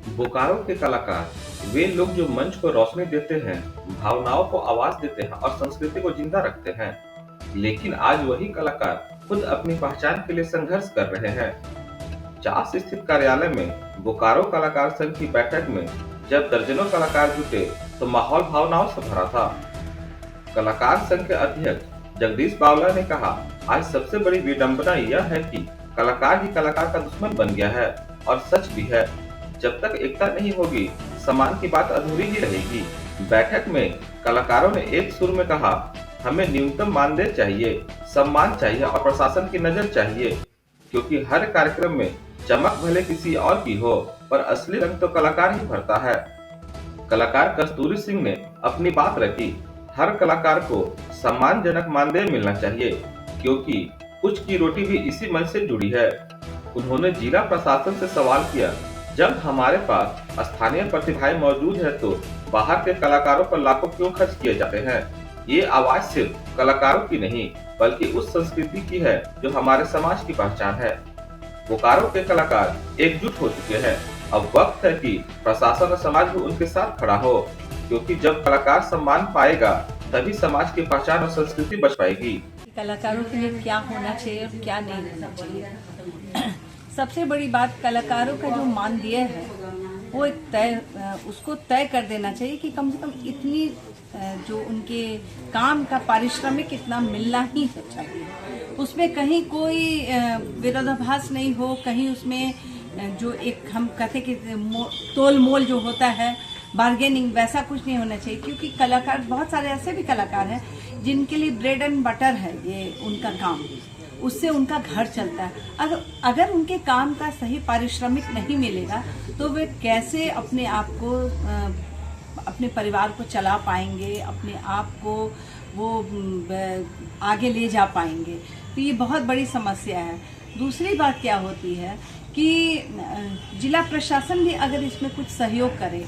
बोकारो के कलाकार वे लोग जो मंच को रोशनी देते हैं, भावनाओं को आवाज देते हैं और संस्कृति को जिंदा रखते हैं। लेकिन आज वही कलाकार खुद अपनी पहचान के लिए संघर्ष कर रहे हैं। चास स्थित कार्यालय में बोकारो कलाकार संघ की बैठक में जब दर्जनों कलाकार जुटे तो माहौल भावनाओं से भरा था। कलाकार संघ के अध्यक्ष जगदीश बावला ने कहा, आज सबसे बड़ी विडंबना यह है कि कलाकार ही कलाकार का दुश्मन बन गया है और सच भी है। जब तक एकता नहीं होगी, सम्मान की बात अधूरी ही रहेगी। बैठक में कलाकारों ने एक सुर में कहा, हमें न्यूनतम मानदेय चाहिए, सम्मान चाहिए और प्रशासन की नजर चाहिए, क्योंकि हर कार्यक्रम में चमक भले किसी और की हो, पर असली रंग तो कलाकार ही भरता है। कलाकार कस्तूरी सिंह ने अपनी बात रखी, हर कलाकार को सम्मानजनक मानदेय मिलना चाहिए, क्योंकि कुछ की रोटी भी इसी मंच से जुड़ी है। उन्होंने जिला प्रशासन से सवाल किया, जब हमारे पास स्थानीय प्रतिभाएं मौजूद है तो बाहर के कलाकारों पर लाखों क्यों खर्च किए जाते हैं? ये आवाज सिर्फ कलाकारों की नहीं, बल्कि उस संस्कृति की है जो हमारे समाज की पहचान है। बोकारो के कलाकार एकजुट हो चुके हैं। अब वक्त है कि प्रशासन और समाज भी उनके साथ खड़ा हो, क्योंकि जब कलाकार सम्मान पाएगा तभी समाज की पहचान और संस्कृति बच पाएगी। कलाकारों के लिए क्या होना चाहिए और क्या नहीं होना चाहिए। सबसे बड़ी बात, कलाकारों का जो मानदेय है वो एक उसको तय कर देना चाहिए कि कम से कम इतनी जो उनके काम का पारिश्रमिक इतना मिलना ही चाहिए। उसमें कहीं कोई विरोधाभास नहीं हो, कहीं उसमें जो एक हम कहते कि तोल मोल जो होता है, बार्गेनिंग, वैसा कुछ नहीं होना चाहिए। क्योंकि कलाकार, बहुत सारे ऐसे भी कलाकार हैं जिनके लिए ब्रेड एंड बटर है ये उनका काम, उससे उनका घर चलता है। अगर उनके काम का सही पारिश्रमिक नहीं मिलेगा तो वे कैसे अपने आप को, अपने परिवार को चला पाएंगे, अपने आप को वो आगे ले जा पाएंगे? तो ये बहुत बड़ी समस्या है। दूसरी बात क्या होती है कि जिला प्रशासन भी अगर इसमें कुछ सहयोग करे,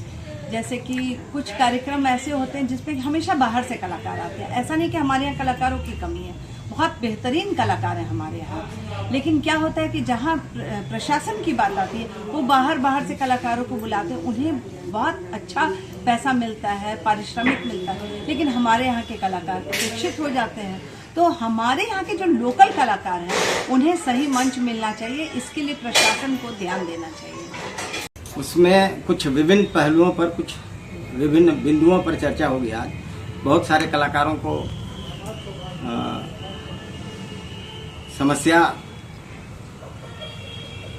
जैसे कि कुछ कार्यक्रम ऐसे होते हैं जिसमें हमेशा बाहर से कलाकार आते हैं। ऐसा नहीं कि हमारे यहाँ कलाकारों की कमी है, बहुत बेहतरीन कलाकार हैं हमारे यहाँ, लेकिन क्या होता है कि जहाँ प्रशासन की बात आती है वो बाहर से कलाकारों को बुलाते हैं, उन्हें बहुत अच्छा पैसा मिलता है, पारिश्रमिक मिलता है, लेकिन हमारे यहाँ के कलाकार उपेक्षित हो जाते हैं। तो हमारे यहाँ के जो लोकल कलाकार हैं उन्हें सही मंच मिलना चाहिए, इसके लिए प्रशासन को ध्यान देना चाहिए। उसमें कुछ विभिन्न पहलुओं पर, कुछ विभिन्न बिंदुओं पर चर्चा होगी। आज बहुत सारे कलाकारों को समस्या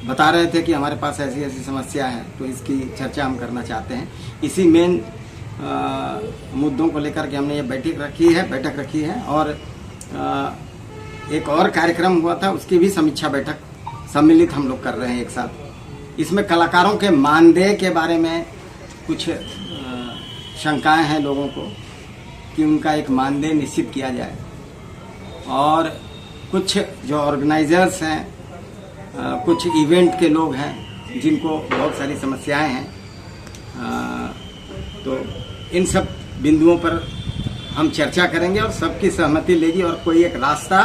बता रहे थे कि हमारे पास ऐसी ऐसी समस्या है, तो इसकी चर्चा हम करना चाहते हैं। इसी मेन मुद्दों को लेकर के हमने ये बैठक रखी है और एक और कार्यक्रम हुआ था, उसकी भी समीक्षा बैठक सम्मिलित हम लोग कर रहे हैं एक साथ। इसमें कलाकारों के मानदेय के बारे में कुछ शंकाएं हैं लोगों को कि उनका एक मानदेय निश्चित किया जाए, और कुछ जो ऑर्गेनाइजर्स हैं, कुछ इवेंट के लोग हैं जिनको बहुत सारी समस्याएं हैं, तो इन सब बिंदुओं पर हम चर्चा करेंगे और सबकी सहमति लेगी, और कोई एक रास्ता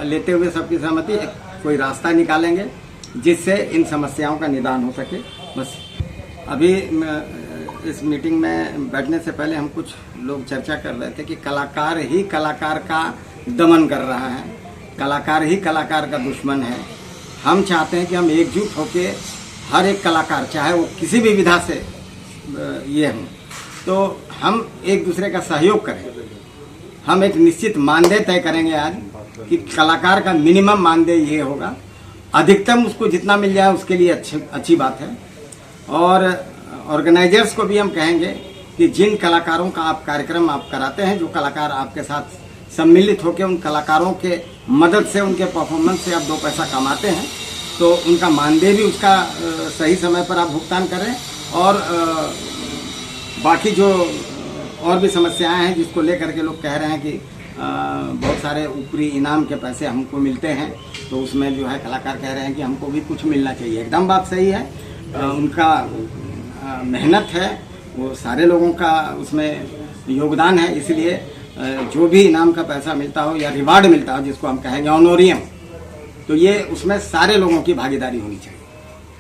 लेते हुए सबकी सहमति, कोई रास्ता निकालेंगे जिससे इन समस्याओं का निदान हो सके। बस अभी इस मीटिंग में बैठने से पहले हम कुछ लोग चर्चा कर रहे थे कि कलाकार ही कलाकार का दमन कर रहा है, कलाकार ही कलाकार का दुश्मन है। हम चाहते हैं कि हम एकजुट होकर हर एक कलाकार, चाहे वो किसी भी विधा से ये हों, तो हम एक दूसरे का सहयोग करें। हम एक निश्चित मानदेय तय करेंगे आज कि कलाकार का मिनिमम मानदेय ये होगा, अधिकतम उसको जितना मिल जाए उसके लिए अच्छी बात है। और ऑर्गेनाइजर्स को भी हम कहेंगे कि जिन कलाकारों का आप कार्यक्रम आप कराते हैं, जो कलाकार आपके साथ सम्मिलित होकर उन कलाकारों के मदद से, उनके परफॉर्मेंस से आप 2 पैसा कमाते हैं, तो उनका मानदेय भी उसका सही समय पर आप भुगतान करें। और बाकी जो और भी समस्याएं हैं जिसको लेकर के लोग कह रहे हैं कि बहुत सारे ऊपरी इनाम के पैसे हमको मिलते हैं, तो उसमें जो है कलाकार कह रहे हैं कि हमको भी कुछ मिलना चाहिए। एकदम बात सही है, उनका मेहनत है, वो सारे लोगों का उसमें योगदान है, इसलिए जो भी इनाम का पैसा मिलता हो या रिवार्ड मिलता हो, जिसको हम कहेंगे ऑनोरियम, तो ये उसमें सारे लोगों की भागीदारी होनी चाहिए।